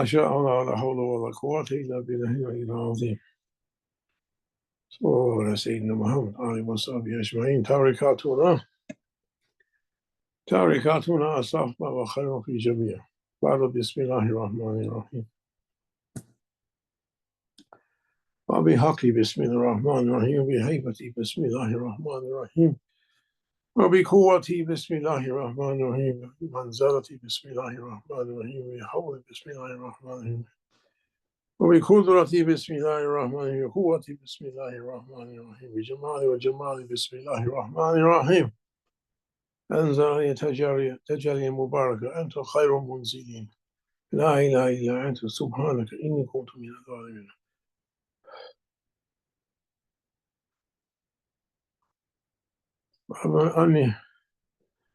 شاء الله لا حول ولا قوة إلا بالله العلي العظيم. صلى الله على سيدنا محمد وآله وصحبه أجمعين. تاركاتنا الصحبة وخير في جميع. بعد بسم الله الرحمن الرحيم. وبحق بسم الله الرحمن الرحيم، وبهيبتي بسم الله الرحمن الرحيم، وبقوتي بسم الله الرحمن الرحيم، وبمنزلتي بسم الله الرحمن الرحيم، وبحولي بسم الله الرحمن الرحيم، وبقدرتي بسم الله الرحمن الرحيم، وقوتي بسم الله الرحمن الرحيم، بجمالي وجمالي بسم الله الرحمن الرحيم. أنزل تجلي مباركة، أنت خير المنزلين، لا إله إلا أنت سبحانك إني كنت من الظالمين. أني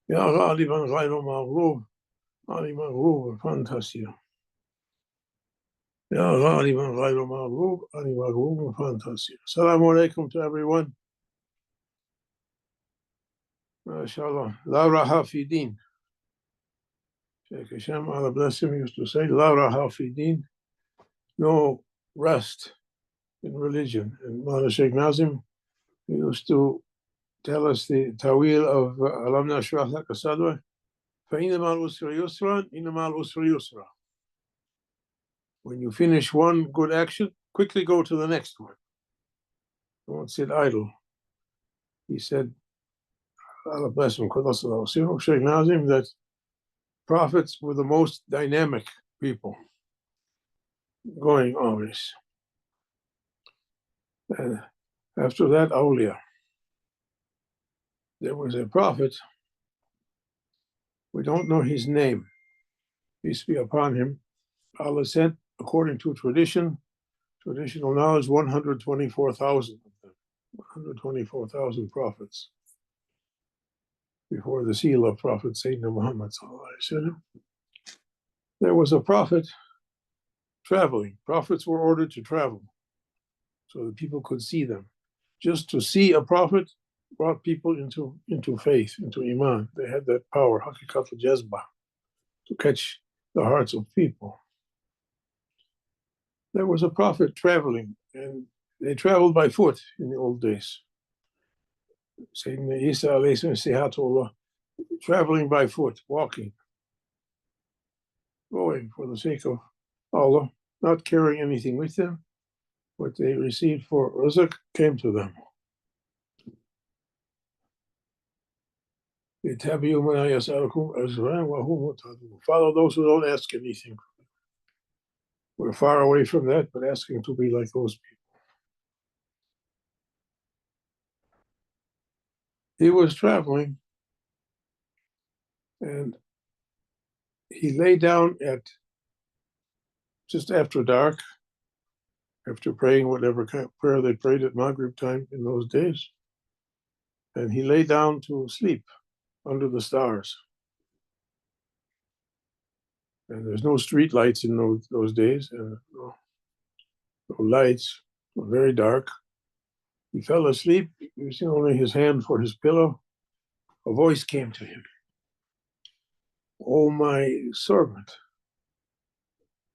يا غالبا غير مغلوب، أني مغلوب فانتسيا. يا غالبا غير مغلوب، أني مغلوب فانتسيا. السلام عليكم to everyone. MashaAllah. La raha fi din. Shaykh Hashem, Allah bless him, used to say, La raha fi din, no rest in religion. And Mawlana Shaykh Nazim used to tell us the tawil of Alam Nashrah Laka Sadra, فَإِنَّ مَعَ الْعُسْرِ يُسْرًا إِنَّ مَعَ الْعُسْرِ يُسْرًا. When you finish one good action, quickly go to the next one. Don't sit idle. He said, Allah bless him, Shaykh Nazim, that prophets were the most dynamic people, going always. And after that, awliya. There was a prophet, we don't know his name, peace be upon him. Allah sent, according to traditional knowledge, 124,000 of them, 124,000 prophets before the seal of Prophet Sayyidina Muhammad. There was a prophet traveling. Prophets were ordered to travel so that people could see them. Just to see a prophet brought people into faith, into Iman. They had that power, haqiqat al-jazbah, to catch the hearts of people. There was a prophet traveling, and they traveled by foot in the old days. Sayyidina Isa alayhi salam, traveling by foot, walking, going for the sake of Allah, not carrying anything with them. What they received for rizq came to them. Follow those who don't ask anything. We're far away from that, but asking to be like those people. He was traveling, and he lay down at just after dark, after praying whatever kind of prayer they prayed at Maghrib time in those days, and he lay down to sleep under the stars. And there's no street lights in those days, and no lights, very dark. He fell asleep, using only his hand for his pillow. A voice came to him. Oh, my servant,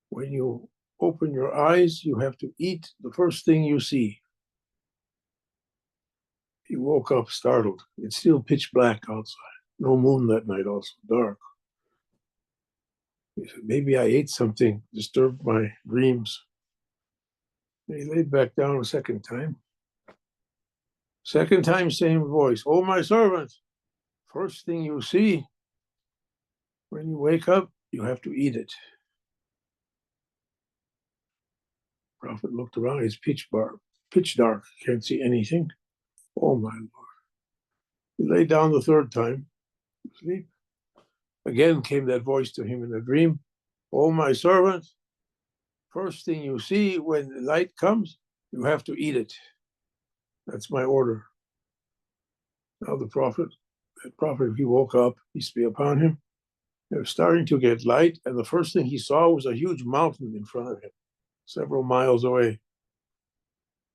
when you open your eyes, you have to eat the first thing you see. He woke up startled. It's still pitch black outside. No moon that night, also dark. He said, maybe I ate something, disturbed my dreams. And he laid back down a second time. Second time, same voice. Oh, my servant, first thing you see, when you wake up, you have to eat it. Prophet looked around, it's pitch dark, can't see anything. Oh, my Lord. He lay down the third time, sleep. Again came that voice to him in a dream. Oh, my servant, first thing you see when the light comes, you have to eat it. That's my order. Now that prophet, he woke up, peace be upon him. It was starting to get light, and the first thing he saw was a huge mountain in front of him, several miles away,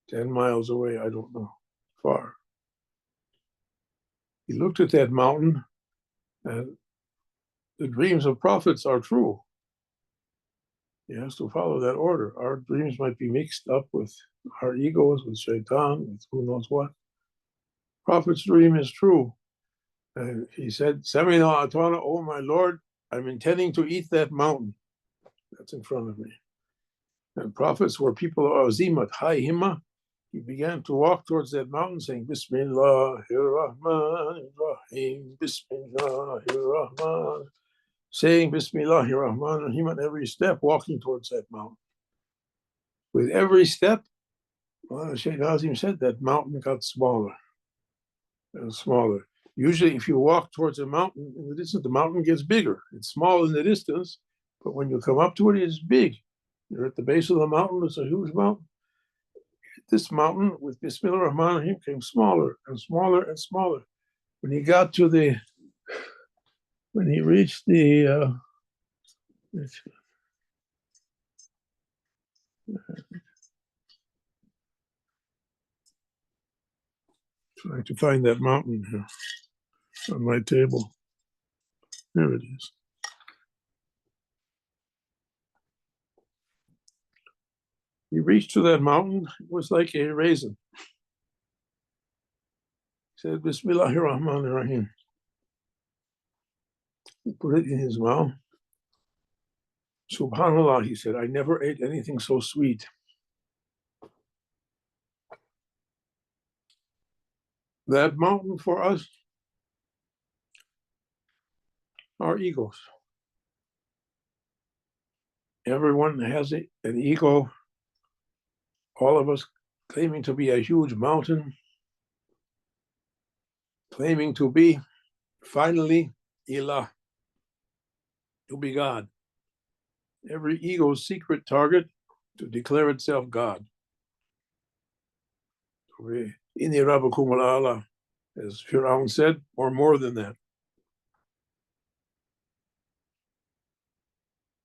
10 miles away, I don't know, far. He looked at that mountain, and the dreams of prophets are true. He has to follow that order. Our dreams might be mixed up with our egos, with shaitan, with who knows what. Prophet's dream is true. And he said, Samina Atwana, oh my Lord, I'm intending to eat that mountain that's in front of me. And prophets were people of azimat, high himma. He began to walk towards that mountain saying, Bismillahir Rahmanir Rahim, Bismillahir Rahman, saying Bismillahir Rahmanir Rahim at every step, walking towards that mountain. With every step, Shaykh Nazim said that mountain got smaller and smaller. Usually, if you walk towards a mountain in the distance, the mountain gets bigger. It's small in the distance, but when you come up to it, it's big. You're at the base of the mountain, it's a huge mountain. This mountain with Bismillah Rahman Rahim came smaller and smaller and smaller. When he reached the trying to find that mountain here on my table. There it is. He reached to that mountain. It was like a raisin. He said, Bismillahir Rahmanir Rahim. He put it in his mouth. Subhanallah, he said, I never ate anything so sweet. That mountain for us, our egos. Everyone has an ego, all of us claiming to be a huge mountain, claiming to be, finally, Ilah, to be God. Every ego's secret target to declare itself God. Inni rabbakum al-a'la, as Fir'aun said, or more than that.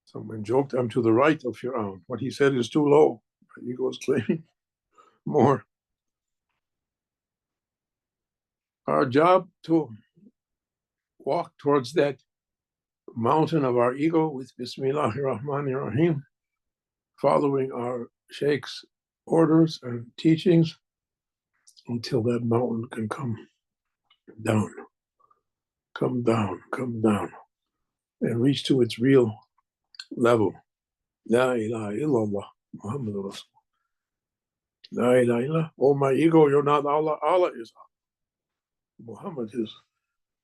Someone joked, I'm to the right of Fir'aun. What he said is too low. My ego is claiming more. Our job to walk towards that mountain of our ego with Bismillahir Rahmanir Rahim, following our Shaykh's orders and teachings until that mountain can come down, and reach to its real level. La ilaha illallah, Muhammad Rasul. La ilaha illallah. Oh, my ego, you're not Allah. Allah is Allah. Muhammad is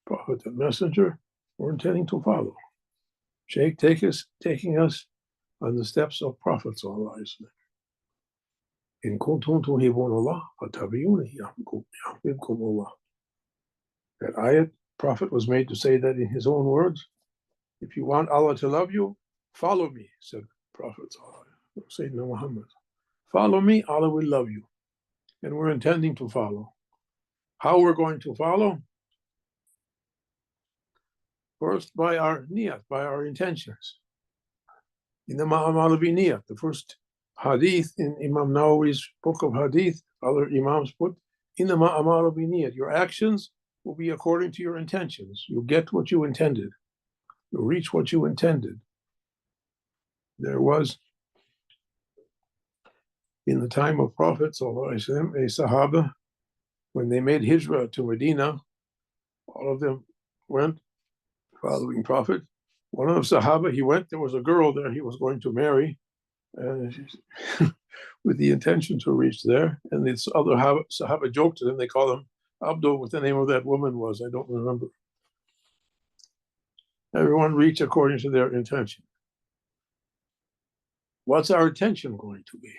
Prophet and Messenger. We're intending to follow. Shaykh taking us on the steps of Prophets. In kuntum tuhibun Allah, fattabi'uni yuhbibkum Allah. That ayat, Prophet was made to say that in his own words. If you want Allah to love you, follow me, said Prophet Sayyidina Muhammad. Follow me, Allah will love you. And we're intending to follow. How we're going to follow? First, by our niyat, by our intentions. Innama amalu bi niyat. The first hadith in Imam Nawawi's book of hadith, other imams put, Innama amalu bi niyat. Your actions will be according to your intentions. You'll get what you intended. You'll reach what you intended. There was, in the time of Prophet, a Sahaba, when they made hijrah to Medina, all of them went following Prophet. One of the Sahaba, he went, there was a girl there he was going to marry, with the intention to reach there. And this other Sahaba joked to him, they call him Abdul, what the name of that woman was, I don't remember. Everyone reached according to their intention. What's our intention going to be?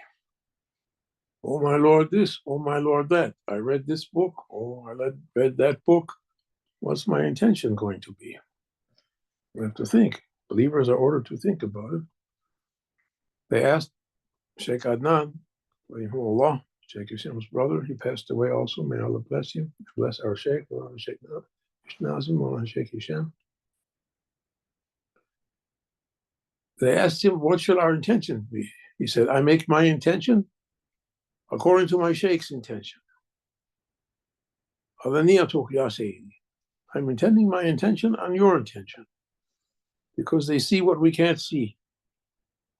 Oh, my Lord, this. Oh, my Lord, that. I read this book. Oh, I read that book. What's my intention going to be? We have to think. Believers are ordered to think about it. They asked Shaykh Adnan, Allah, Shaykh Hishem's brother, he passed away also. May Allah bless him. Bless our Shaykh, Shaykh Nazim, Shaykh Hisham. They asked him, what should our intention be? He said, I make my intention according to my Shaykh's intention. I'm intending my intention on your intention. Because they see what we can't see.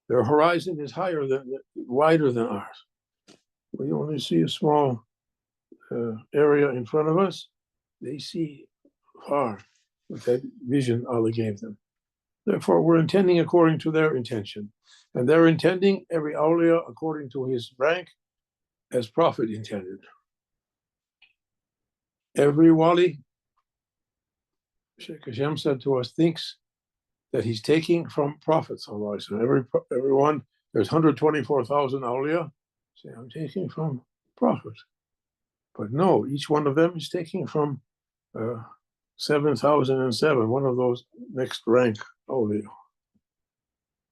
Their horizon is wider than ours. We only see a small area in front of us. They see far with that vision Allah gave them. Therefore, we're intending according to their intention. And they're intending every awliya according to his rank as Prophet intended. Every wali, Shaykh Hashem said to us, thinks that he's taking from prophets. Everyone, there's 124,000 awliya. Say, I'm taking from prophet. But no, each one of them is taking from 7,007, one of those next rank awliya.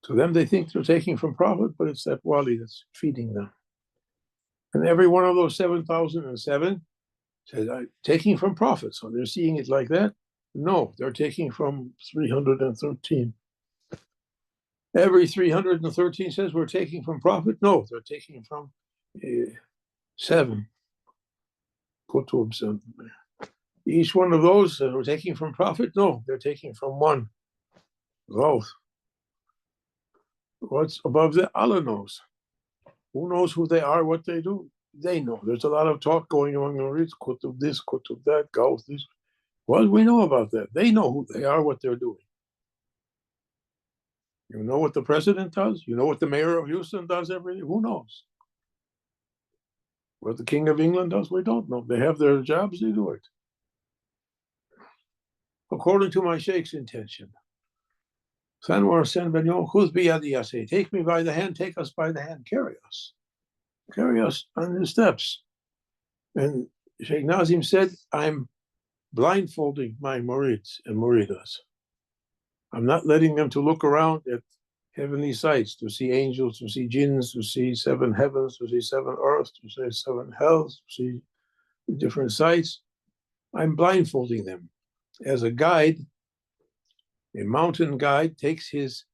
To them, they think they're taking from prophet, but it's that wali that's feeding them. And every one of those 7,007 says, I'm taking from prophet. So they're seeing it like that. No, they're taking from 313. Every 313 says we're taking from prophet. No, they're taking from 7 kutubs. Each one of those we're taking from prophet. No, they're taking from 1. Both. What's above that? Allah knows. Who knows who they are, what they do? They know. There's a lot of talk going on. Kutub this, kutub that, Gauss this. Well, we know about that. They know who they are, what they're doing. You know what the president does? You know what the mayor of Houston does every day? Who knows? What the king of England does? We don't know. They have their jobs, they do it. According to my sheikh's intention. Take me by the hand, take us by the hand, carry us. Carry us on the steps. And Sheikh Nazim said, I'm blindfolding my murids and muridas. I'm not letting them to look around at heavenly sights, to see angels, to see jinns, to see 7 heavens, to see 7 earths, to see 7 hells, to see different sights. I'm blindfolding them. As a guide, a mountain guide takes his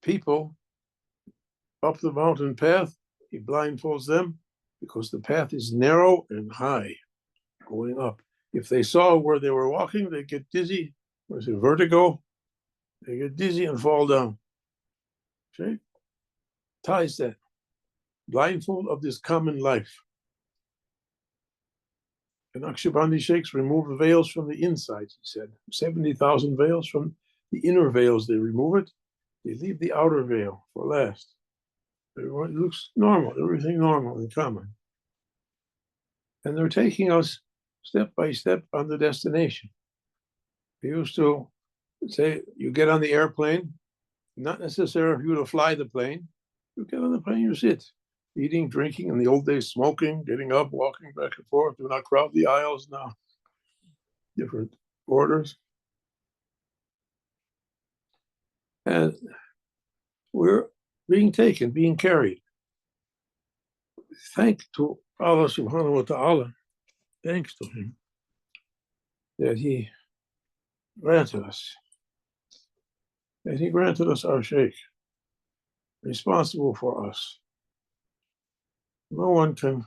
people up the mountain path. He blindfolds them because the path is narrow and high, going up. If they saw where they were walking, they get dizzy. Was it vertigo? They get dizzy and fall down. Okay? Ties that. Blindfold of this common life. And Naqshbandi sheikhs remove the veils from the inside, he said. 70,000 veils from the inner veils, they remove it. They leave the outer veil for last. It looks normal, everything normal and common. And they're taking us step by step on the destination. They used to say, you get on the airplane, not necessary for you to fly the plane. You get on the plane, you sit. Eating, drinking, in the old days, smoking, getting up, walking back and forth. Do not crowd the aisles now. Different orders. And we're being taken, being carried. Thanks to Allah subhanahu wa ta'ala, thanks to him, that he granted us. That he granted us our Shaykh, responsible for us. No one can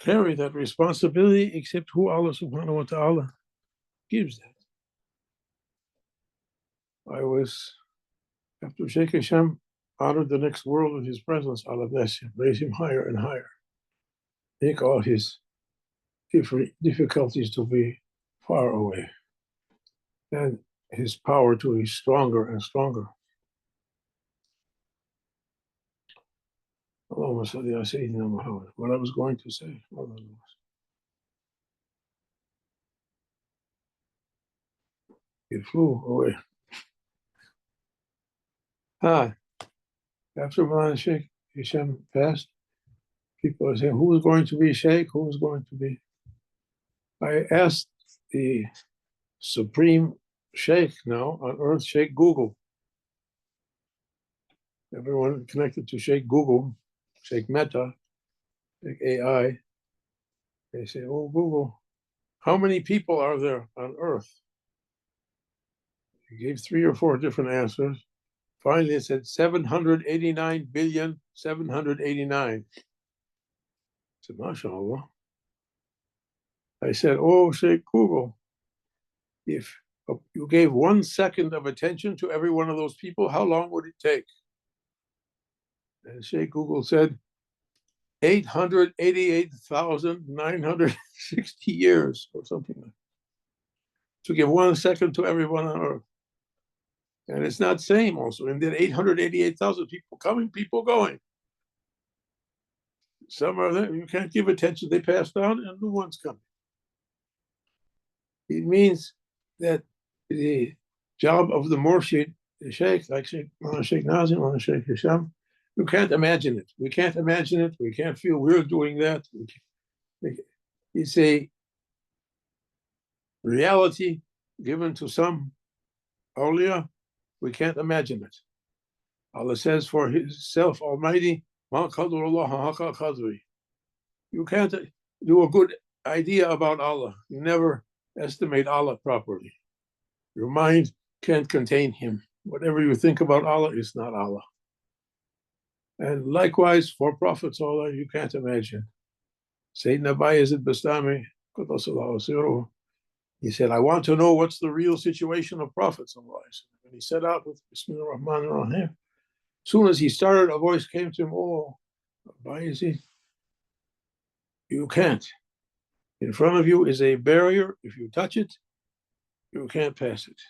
carry that responsibility except who Allah subhanahu wa ta'ala gives that. I was, after Shaykh Hashem honored the next world with his presence, Allah bless him, raise him higher and higher. Make all his difficulties to be far away. And his power to be stronger and stronger. Allahumma salli ala Sayyidina Muhammad. What I was going to say. It flew away. After Maulana Shaykh Hashem passed, people are saying, who is going to be Shaykh? Who is going to be? I asked the supreme Shaykh now on earth, Shaykh Google. Everyone connected to Shaykh Google, Shaykh Meta, Shaykh AI, they say, oh, Google, how many people are there on earth? He gave 3 or 4 different answers. Finally, it said 789,789,789. I said, MashaAllah. I said, oh, Shaykh Google, if you gave 1 second of attention to every one of those people, how long would it take? And Sheikh Google said 888,960 years or something like that, to give 1 second to everyone on earth. And it's not same also. And then 888,000 people coming, people going. Some are there, you can't give attention, they pass down and new ones coming. It means that the job of the Murshid, the Sheikh, like Sheikh Nazim or Sheikh Hisham, you can't imagine it. We can't imagine it. We can't feel we're doing that. It's a reality given to some awliya. We can't imagine it. Allah says for Himself Almighty, you can't do a good idea about Allah. You never estimate Allah properly. Your mind can't contain Him. Whatever you think about Allah is not Allah. And likewise, for prophets, Allah, you can't imagine. Sayyidina Bayezid Bastami, he said, I want to know what's the real situation of prophets. And he set out with Bismillah ar-Rahman ar-Rahim. As soon as he started, a voice came to him, oh, Bayezid, you can't. In front of you is a barrier. If you touch it, you can't pass it.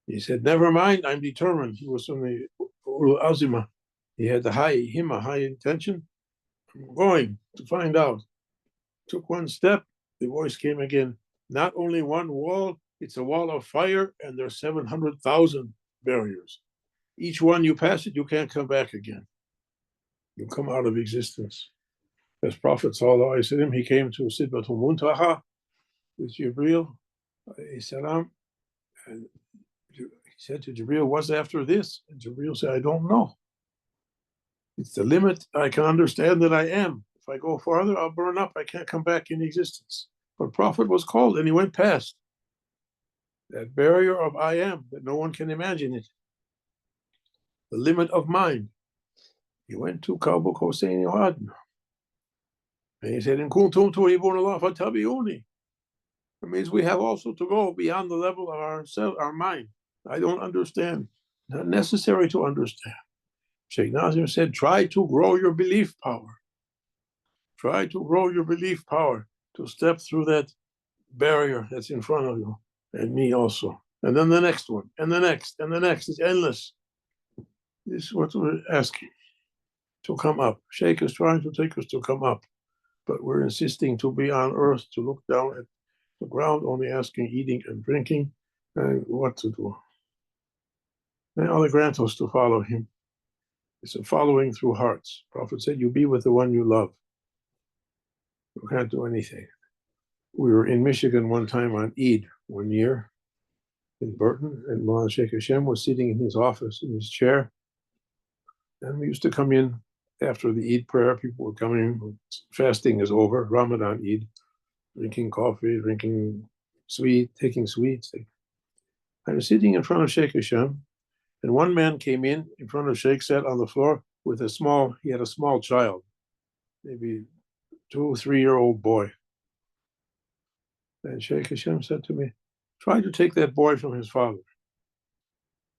He said, never mind, I'm determined. He was from the Ulul Azima. He had the high intention. I'm going to find out. Took one step, the voice came again. Not only one wall, it's a wall of fire, and there's 700,000 barriers. Each one you pass it, you can't come back again. You come out of existence. As Prophet Sallallahu Alaihi Wasallam, he came to Sidratul Muntaha with Jibreel, salam, and he said to Jibreel, what's after this? And Jibreel said, I don't know. It's the limit I can understand that I am. If I go farther, I'll burn up. I can't come back in existence. But Prophet was called and he went past that barrier of I am, that no one can imagine it. The limit of mind. He went to Kabul Hossein Adna. And he said, In kuntum tuhibbuna Allah fattabi'uni. It means we have also to go beyond the level of our mind. I don't understand. Not necessary to understand. Shaykh Nazim said, try to grow your belief power. Try to grow your belief power to step through that barrier that's in front of you, and me also. And then the next one, and the next, and the next. It's endless. This is what we're asking, to come up. Shaykh is trying to take us to come up, but we're insisting to be on earth, to look down at the ground, only asking, eating and drinking, and what to do. May Allah grant us to follow Him. It's a following through hearts. Prophet said, you be with the one you love. You can't do anything. We were in Michigan one time on Eid one year in Burton, and Mullah Sheikh Hashem was sitting in his office in his chair. And we used to come in after the Eid prayer. People were coming, fasting is over, Ramadan Eid, drinking coffee, drinking sweet, taking sweets. I was sitting in front of Sheikh Hashem, and one man came in front of Sheikh, sat on the floor with he had a small child, maybe 2 or 3-year-old boy. And Sheikh Hashem said to me, try to take that boy from his father.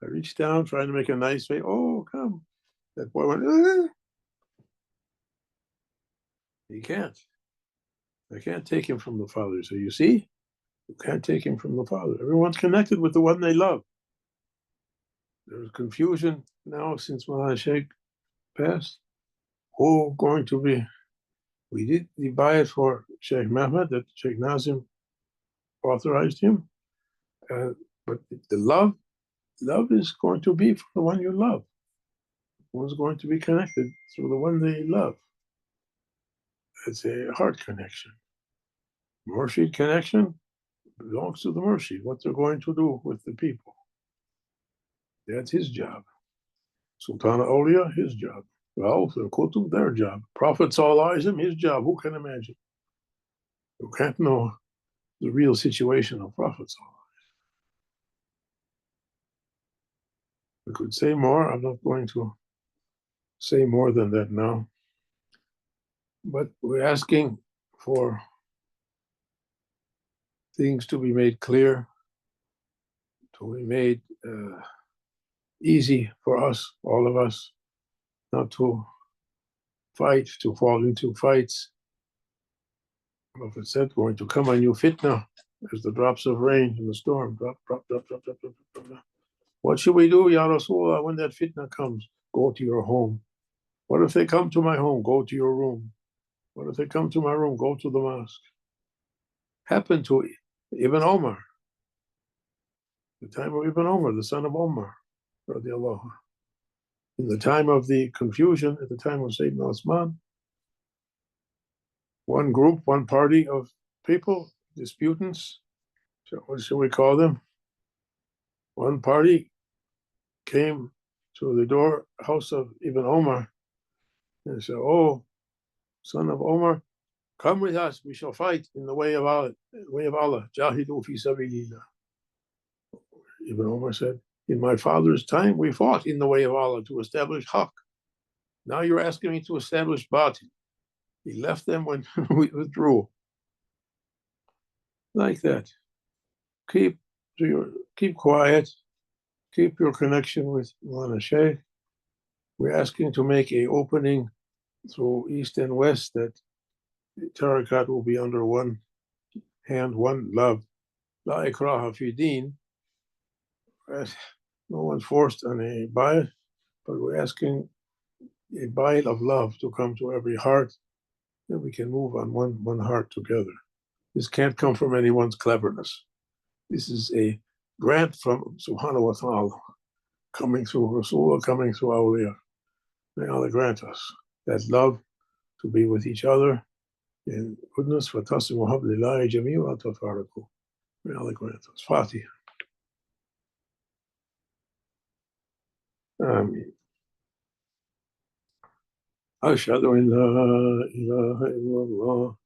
I reached down, trying to make a nice face. Oh, come. That boy went, He can't. I can't take him from the father. So you see, you can't take him from the father. Everyone's connected with the one they love. There's confusion now since Mullah Sheikh passed. Who going to be? We did the bayat for Sheikh Mehmed, that Sheikh Nazim authorized him. But the love is going to be for the one you love. One's going to be connected through the one they love. It's a heart connection. Murshid connection belongs to the Murshid, what they're going to do with the people. That's his job. Sultan Awliya, his job. Rauf and Qutb, their job. Prophet Sallallahu, his job. Who can imagine? You can't know the real situation of Prophet Sallallahu. We could say more. I'm not going to say more than that now. But we're asking for things to be made clear, to be made easy for us, all of us, not to fight, to fall into fights. The Prophet said, going to come on you fitna as the drops of rain in the storm. Drop, drop, drop, drop, drop, drop, drop, drop. What should we do, Ya Rasulullah, when that fitna comes? Go to your home. What if they come to my home? Go to your room. What if they come to my room? Go to the mosque. Happened to Ibn Omar, the time of Ibn Omar, the son of Omar, radiallahu. In the time of the confusion, at the time of Sayyidina Osman, one group, one party of people, disputants, so what should we call them? One party came to the house of Ibn Omar and said, "Oh, son of Omar, come with us. We shall fight in the way of Allah. Jahidu fi sabilillah." Ibn Omar said, "In my father's time, we fought in the way of Allah to establish Haqq. Now you're asking me to establish Batil." He left them when we withdrew. Like that. Keep quiet. Keep your connection with Mawlana Shaykh. We're asking to make an opening through East and West that Tariqat will be under one hand, one love. La ikraha fi din. No one's forced on a bayat, but we're asking a bayat of love to come to every heart, and we can move on one heart together. This can't come from anyone's cleverness. This is a grant from Subhanahu wa Ta'ala, coming through Rasulullah, coming through Awliya. May Allah grant us that love to be with each other in goodness. فَتَصِمُ حَبْلِ اللَّهِ جَمِيعًا تَفَارَقُوا. May Allah grant us. Fatiha. Ameen. Ashhadu an la ilaha illallah.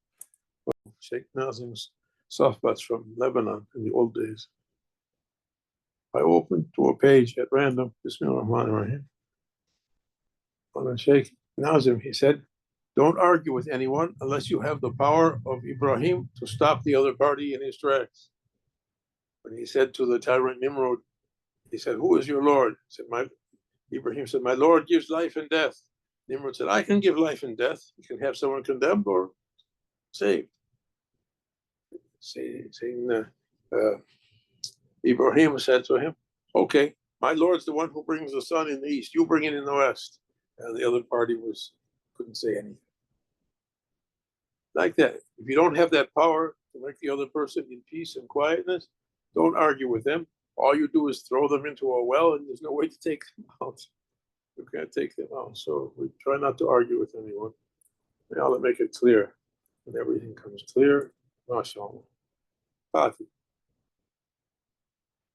Sheikh Nazim's softbats from Lebanon in the old days. I opened to a page at random. Bismillah ar-Rahman ar-Rahim. On Sheikh Nazim, he said, "Don't argue with anyone unless you have the power of Ibrahim to stop the other party in his tracks." When he said to the tyrant Nimrod, he said, "Who is your Lord?" Ibrahim said, "My Lord gives life and death." Nimrod said, "I can give life and death. You can have someone condemned or saved." Ibrahim said to him, "Okay, my Lord's the one who brings the sun in the east. You bring it in the west." And the other party couldn't say anything. Like that. If you don't have that power to make the other person in peace and quietness, don't argue with them. All you do is throw them into a well, and there's no way to take them out. You can't take them out. So we try not to argue with anyone. May Allah make it clear. When everything comes clear, mashallah. Fatih.